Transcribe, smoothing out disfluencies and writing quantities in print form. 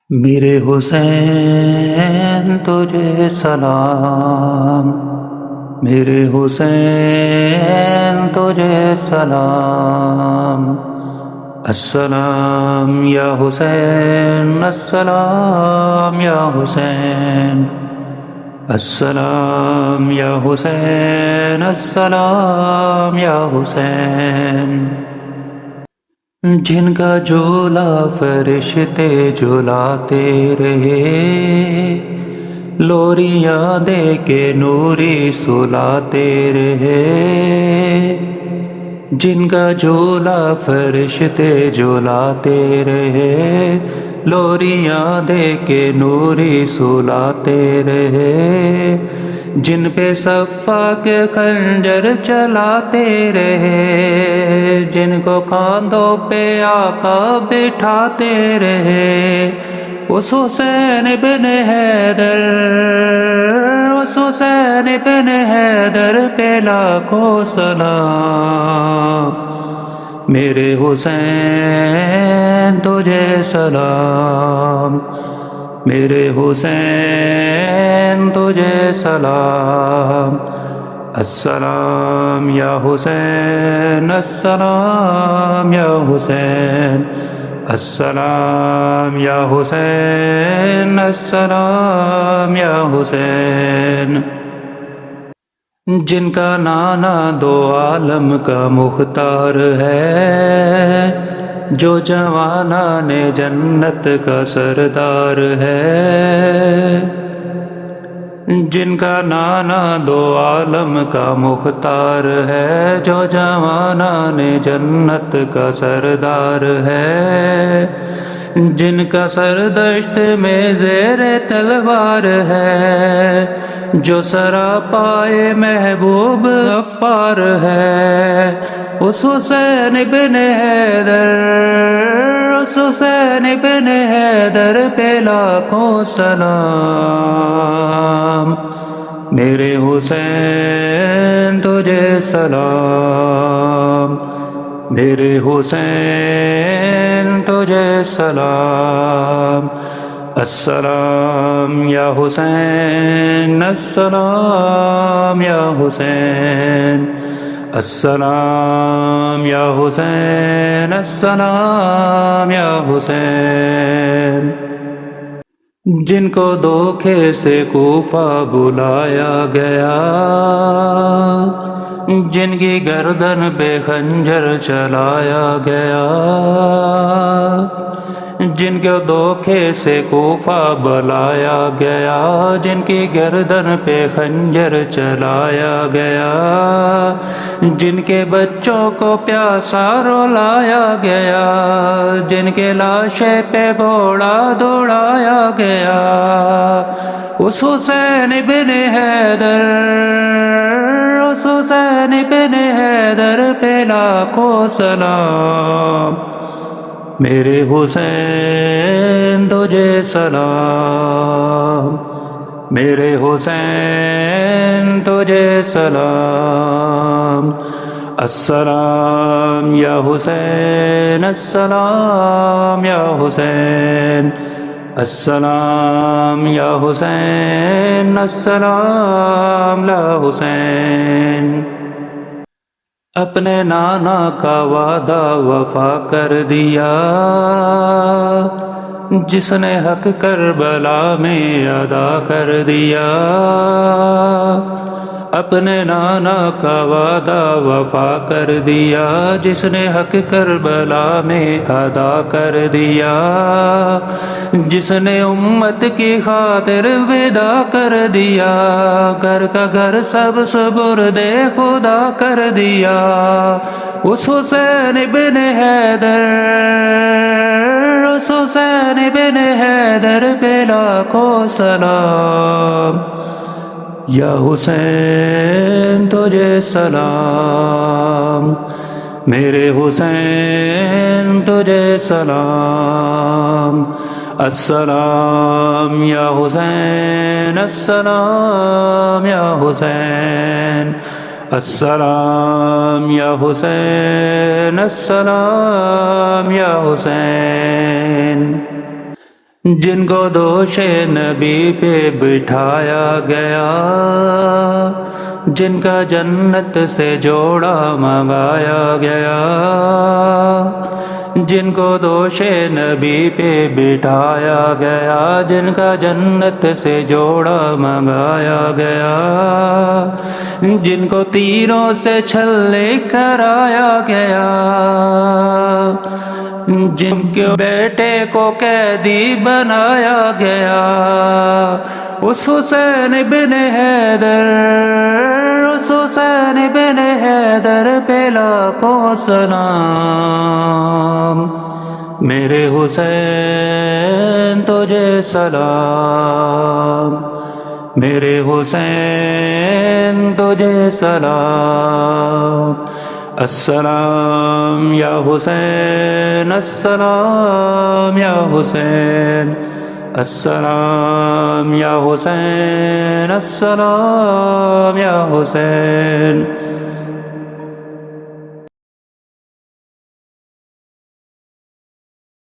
میرے حسین تجھے سلام، میرے حسین تجھے سلام، السلام یا حسین، السلام یا حسین، السلام یا حسین، السلام یا حسین۔ جن کا جھولا فرشتے جھلاتے رہے، لوریاں دے کے نوری سلاتے رہے۔ جن کا جھولا فرشتے جھلاتے رہے، لوریاں دے کے نوری سلاتے رہے۔ جن پہ صفا کے خنجر چلاتے رہے، جن کو کاندھوں پہ آقا بٹھاتے رہے، اس حسین بن حیدر، اس حسین بن حیدر پہ لاکھوں سلام۔ میرے حسین تجھے سلام، میرے حسین تجھے سلام، السلام یا حسین، السلام یا حسین، السلام یا حسین، السلام یا حسین۔ جن کا نانا دو عالم کا مختار ہے، جو جوانان جنت کا سردار ہے۔ جن کا نانا دو عالم کا مختار ہے، جو جوانان جنت کا سردار ہے۔ جن کا سر دشت میں زیر تلوار ہے، جو سراپائے محبوب غفار ہے، اس حسین بن حیدر، اس حسین بن حیدر پہ لاکھوں سلام۔ میرے حسین تجھے سلام، میرے حسین تجھے سلام، السلام یا حسین، السلام یا حسین، السلام یا حسین، السلام یا حسین۔ جن کو دھوکے سے کوفہ بلایا گیا، جن کی گردن پہ خنجر چلایا گیا، جن کو دھوکے سے کوفہ بلایا گیا، جن کی گردن پہ خنجر چلایا گیا، جن کے بچوں کو پیاسا رلایا گیا، جن کے لاشیں پہ گھوڑا دوڑایا گیا، اس حسین بن حیدر، اس حسین بن حیدر پہ لاکھوں سلام۔ میرے حسین تجھے سلام، میرے حسین تجھے سلام، السلام یا حسین، السلام یا حسین، السلام یا حسین، السلام یا حسین۔ اپنے نانا کا وعدہ وفا کر دیا، جس نے حق کربلا میں ادا کر دیا۔ اپنے نانا کا وعدہ وفا کر دیا، جس نے حق کربلا میں ادا کر دیا، جس نے امت کی خاطر ودا کر دیا، گھر کا گھر سب سپرد خدا کر دیا، اس حسین بن حیدر، اس حسین بن حیدر پہ لاکھوں سلام۔ یا حسین تجھے سلام، میرے حسین تجھے سلام، السلام یا حسین، السلام یا حسین، السلام یا حسین، السلام یا حسین۔ جن کو دوش نبی پہ بٹھایا گیا، جن کا جنت سے جوڑا منگایا گیا، جن کو دوش نبی پہ بٹھایا گیا، جن کا جنت سے جوڑا منگایا گیا، جن کو تیروں سے چھلے کرایا گیا، جن کے بیٹے کو قیدی بنایا گیا، اس حسین بن حیدر، اس حسین بن حیدر پہ لاکھوں سلام، میرے حسین تجھے سلام، میرے حسین تجھے سلام، السلام یا حسین، السلام یا حسین، السلام یا حسین، السلام یا حسین۔